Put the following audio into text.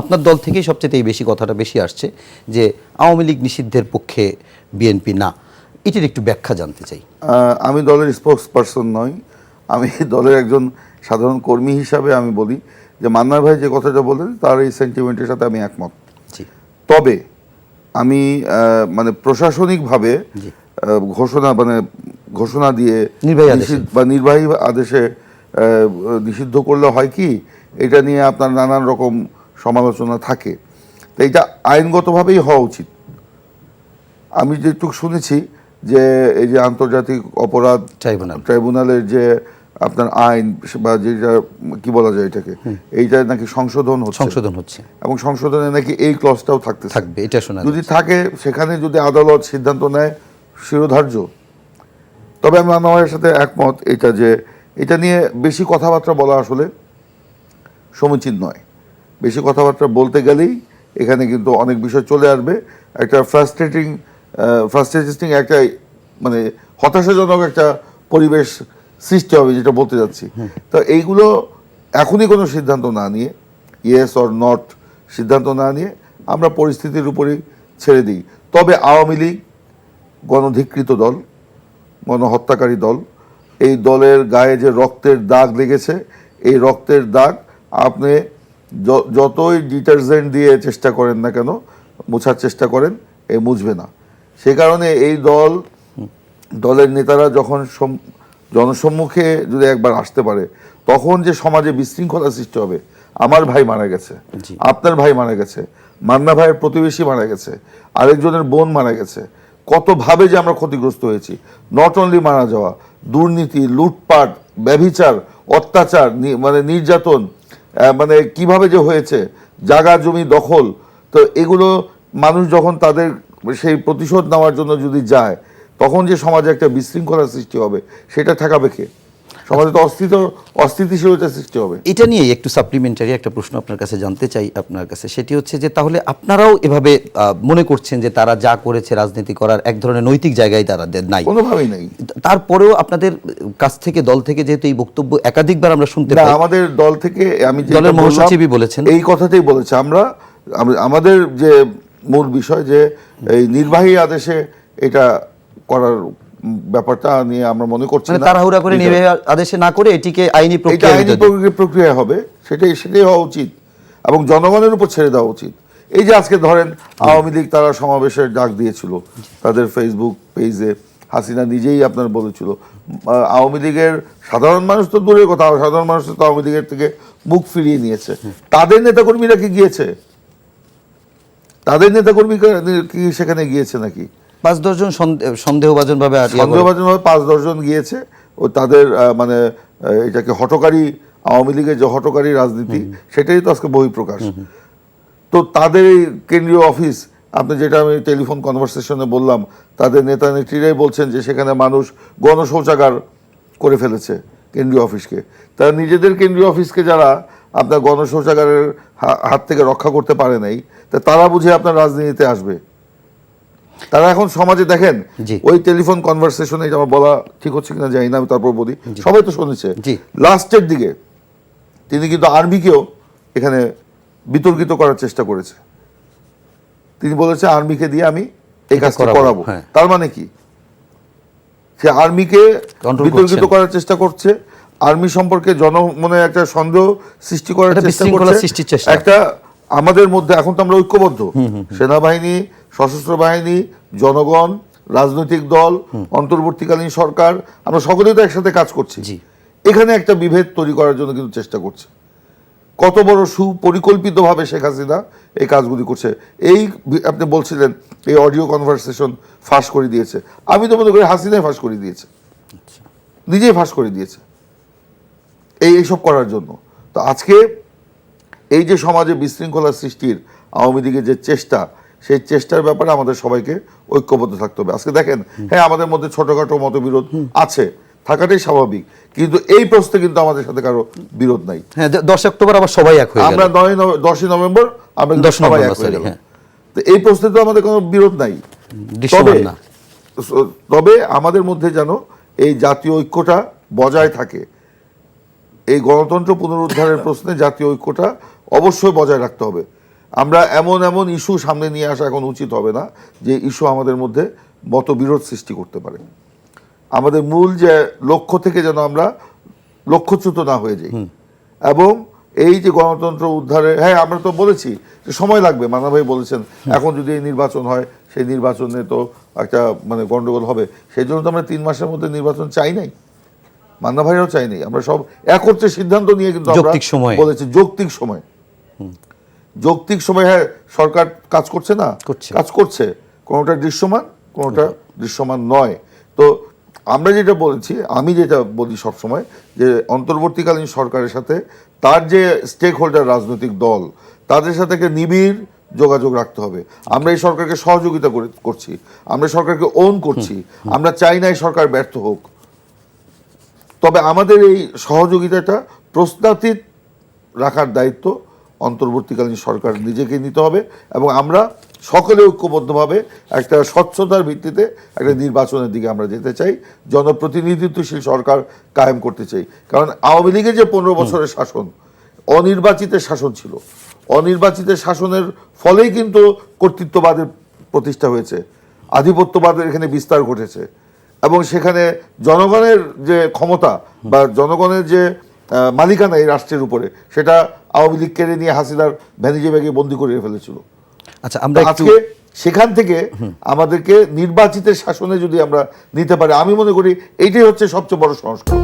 আপনার দল থেকেই সবচেয়ে বেশি কথাটা বেশি আসছে যে আওয়ামী লীগ নিষিদ্ধের পক্ষে বিএনপি না, এটির একটু ব্যাখ্যা জানতে চাই। আমি দলের স্পোক্স পারসন নই, আমি দলের একজন সাধারণ কর্মী হিসাবে আমি বলি যে মান্নার ভাই যে কথাটা বলেন তার এই সেন্টিমেন্টের সাথে আমি একমত। জি তবে আমি মানে প্রশাসনিকভাবে ঘোষণা দিয়ে নির্বাহী আদেশে নিষিদ্ধ করলে হয় কি, এটা নিয়ে আপনার নানান রকম সমালোচনা থাকে, তো এটা আইনগতভাবেই হওয়া উচিত। আমি যেটুকু শুনেছি যে এই যে আন্তর্জাতিক অপরাধ ট্রাইব্যুনালের যে আপনার আইন বা যেটা কি বলা যায় এটাকে, এইটা নাকি সংশোধন হচ্ছে এবং সংশোধনে নাকি এই ক্লজটাও থাকবে, এটা শোনা যদি থাকে, সেখানে যদি আদালত সিদ্ধান্ত নেয় শিরোধার্য। তবে আমি মান্নার সাথে একমত এটা যে এটা নিয়ে বেশি কথাবার্তা বলা আসলে সমীচীন নয়। বেশি কথাবার্তা বলতে গেলেই এখানে কিন্তু অনেক বিষয় চলে আসবে, একটা ফ্রাস্ট্রেটিং একটা মানে হতাশাজনক একটা পরিবেশ সৃষ্টি হবে, যেটা বলতে যাচ্ছি। তো এইগুলো এখনই কোনো সিদ্ধান্ত না নিয়ে, ইয়েস অর নট সিদ্ধান্ত না নিয়ে আমরা পরিস্থিতির উপরেই ছেড়ে দিই। তবে আওয়ামী লীগ গণধিকৃত দল, গণহত্যাকারী দল, এই দলের গায়ে যে রক্তের দাগ লেগেছে, এই রক্তের দাগ আপনি যতই ডিটারজেন্ট দিয়ে চেষ্টা করেন না কেন, মোছার চেষ্টা করেন, এ মুছবে না। সে কারণে এই দলের নেতারা যখন জনসম্মুখে যদি একবার আসতে পারে, তখন যে সমাজে বিশৃঙ্খলা সৃষ্টি হবে। আমার ভাই মারা গেছে, আপনার ভাই মারা গেছে, মান্না ভাইয়ের প্রতিবেশী মারা গেছে, আরেকজনের বোন মারা গেছে, কতভাবে যে আমরা ক্ষতিগ্রস্ত হয়েছি। নট অনলি মারা যাওয়া, দুর্নীতি, লুটপাট, ব্যভিচার, অত্যাচার, মানে নির্যাতন, মানে কিভাবে যে হয়েছে, জায়গা জমি দখল। তো এগুলো মানুষ যখন তাদের সেই প্রতিশোধ নেওয়ার জন্য যদি যায়, তখন যে সমাজে একটা বিশৃঙ্খলার সৃষ্টি হবে, সেটা ঠেকাবে কে? সমাজে তো অস্থিতিশীলতা সৃষ্টি হবে। এটা নিয়ে একটু সাপ্লিমেন্টারি একটা প্রশ্ন আপনার কাছে জানতে চাই আপনার কাছে, সেটি হচ্ছে যে তাহলে আপনারাও এভাবে মনে করছেন যে তারা যা করেছে রাজনীতি করার এক ধরনের নৈতিক জায়গায় তারা নাই? কোনোভাবেই নাই। তারপরেও আপনাদের কাছ থেকে, দল থেকে যেহেতু এই বক্তব্য একাধিকবার আমরা শুনতে পাই, আমাদের দল থেকে আমি দলের মহাসচিবই বলেছেন, এই কথাটাই বলেছে। আমাদের যে মূল বিষয় যে এই নির্বাহী আদেশে এটা করার ব্যাপারটা নিয়ে আমরা মনে করছি না, তাড়াহুড়া করে নির্বাহী আদেশে না করে এটিকে আইনি প্রক্রিয়া হবে, সেটাই হওয়া উচিত এবং জনগণের উপর ছেড়ে দেওয়া উচিত। এই যে আজকে ধরেন আওয়ামী লীগ তারা সমাবেশের ডাক দিয়েছিল তাদের ফেসবুক পেজে, হাসিনা নিজেই আপনার বলেছিল। আওয়ামী লীগের সাধারণ মানুষ তো দূরের কথা, সাধারণ মানুষ তো আওয়ামী লীগের থেকে মুখ ফিরিয়ে নিয়েছে। তাদের নেতাকর্মীরা কি গিয়েছে? তাদের নেতাকর্মী কি সেখানে গিয়েছে নাকি? 5-10 জন সন্দেহভাজনভাবে 5-10 জন গিয়েছে। ও তাদের মানে এটাকে হঠকারী, আওয়ামী লীগের যে হঠকারী রাজনীতি, সেটাই তো আজকে বহিঃপ্রকাশ। তো তাদের এই কেন্দ্রীয় অফিস, আপনি যেটা আমি টেলিফোন কনভারসেশনে বললাম, তাদের নেতা নেত্রীরাই বলছেন যে সেখানে মানুষ গণশৌচাগার করে ফেলেছে কেন্দ্রীয় অফিসকে। তারা নিজেদের কেন্দ্রীয় অফিসকে যারা আপনার গণশৌচাগারের হাত থেকে রক্ষা করতে পারে নাই, তা তারা বুঝে আপনার রাজনীতিতে আসবে? তারা এখন সমাজে দেখেন ওই টেলিফোন কনভারসেশনে, আমার বলা ঠিক হচ্ছে কিনা জানি না, আমি তারপর বলি, সবাই তো শুনেছে, লাস্টের দিকে তিনি কিন্তু আর্মিকেও এখানে বিতর্কিত করার চেষ্টা করেছে। তিনি বলেছে আর্মিকে দিয়ে আমি এই কাজটা করাবো। তার মানে কি? সে আর্মিকে বিতর্কিত করার চেষ্টা করছে, আর্মি সম্পর্কে জনমনে একটা সন্দেহ সৃষ্টি করার চেষ্টা করছে। একটা আমাদের মধ্যে এখন তো আমরা ঐক্যবদ্ধ, সেনাবাহিনী, সশস্ত্র বাহিনী, জনগণ, রাজনৈতিক দল, অন্তর্বর্তীকালীন সরকার, আমরা সকলেই তো একসাথে কাজ করছি। এখানে একটা বিভেদ তৈরি করার জন্য কিন্তু চেষ্টা করছে। কত বড় সুপরিকল্পিতভাবে শেখ হাসিনা এই কাজগুলি করছে। এই আপনি বলছিলেন এই অডিও কনভারসেশন ফাঁস করে দিয়েছে, আমি তো মনে করি হাসিনাই ফাঁস করে দিয়েছে, নিজেই ফাঁস করে দিয়েছে এইসব করার জন্য। তো আজকে এই যে সমাজে বিশৃঙ্খলা সৃষ্টির আওয়ামী লীগের যে চেষ্টা, সেই চেষ্টার ব্যাপারে আমাদের সবাইকে ঐক্যবদ্ধ থাকতে হবে। আজকে দেখেন, হ্যাঁ আমাদের মধ্যে ছোটখাটো মতবিরোধ আছে, থাকাটাই স্বাভাবিক, কিন্তু এই প্রশ্নে কিন্তু আমাদের সাথে কারো বিরোধ নাই। হ্যাঁ, 10 অক্টোবর আবার সবাই এক হয়ে গেল, আমরা 10ই নভেম্বর আমরা সবাই এক হয়ে গেল। তো এই প্রশ্নে তো আমাদের কোনো বিরোধ নাই। তবে আমাদের মধ্যে যেন এই জাতীয় ঐক্যটা বজায় থাকে, এই গণতন্ত্র পুনরুদ্ধারের প্রশ্নে জাতীয় ঐক্যটা অবশ্যই বজায় রাখতে হবে। আমরা এমন এমন ইস্যু সামনে নিয়ে আসা এখন উচিত হবে না যে ইস্যু আমাদের মধ্যে মতবিরোধ সৃষ্টি করতে পারে। আমাদের মূল যে লক্ষ্য থেকে যেন আমরা লক্ষ্যচ্যুত না হয়ে যাই, এবং এই যে গণতন্ত্র উদ্ধারে, হ্যাঁ আমরা তো বলেছি যে সময় লাগবে, মান্না ভাই বলেছেন এখন যদি এই নির্বাচন হয় সেই নির্বাচনে তো একটা মানে গন্ডগোল হবে, সেই জন্য তো আমরা 3 মাসের মধ্যে নির্বাচন চাই নাই, মান্না ভাইরাও চাই নাই। আমরা সব একত্রে সিদ্ধান্ত নিয়ে কিন্তু আমরা যৌক্তিক সময়ে বলেছি যৌক্তিক সময়, যৌক্তিক সময়। হ্যাঁ সরকার কাজ করছে না, কাজ করছে, কোনোটা দৃশ্যমান কোনোটা দৃশ্যমান নয়। তো আমরা যেটা বলেছি, আমি যেটা বলি সবসময়, যে অন্তর্বর্তীকালীন সরকারের সাথে তার যে স্টেক হোল্ডার রাজনৈতিক দল, তাদের সাথে একটা নিবিড় যোগাযোগ রাখতে হবে। আমরা এই সরকারকে সহযোগিতা করছি, আমরা সরকারকে ওন করছি, আমরা চাই না এই সরকার ব্যর্থ হোক। তবে আমাদের এই সহযোগিতাটা প্রশ্নাতীত রাখার দায়িত্ব অন্তর্বর্তীকালীন সরকার নিজেকে নিতে হবে, এবং আমরা সকলে ঐক্যবদ্ধভাবে একটা স্বচ্ছতার ভিত্তিতে একটা নির্বাচনের দিকে আমরা যেতে চাই, জনপ্রতিনিধিত্বশীল সরকার কায়েম করতে চাই। কারণ আওয়ামী লীগের যে 15 বছরের শাসন অনির্বাচিতের শাসন ছিল, অনির্বাচিতের শাসনের ফলেই কিন্তু কর্তৃত্ববাদের প্রতিষ্ঠা হয়েছে, আধিপত্যবাদের এখানে বিস্তার ঘটেছে, এবং সেখানে জনগণের যে ক্ষমতা বা জনগণের যে মালিকানা এই রাষ্ট্রের উপরে, সেটা আওয়ামী লীগ কেড়ে নিয়ে হাসিনার ভ্যানিজি ব্যাগে বন্দি করে ফেলেছিল। আচ্ছা, আমরা আজকে সেখান থেকে আমাদেরকে নির্বাচিতের শাসনে যদি আমরা নিতে পারি, আমি মনে করি এইটাই হচ্ছে সবচেয়ে বড় সংস্কার।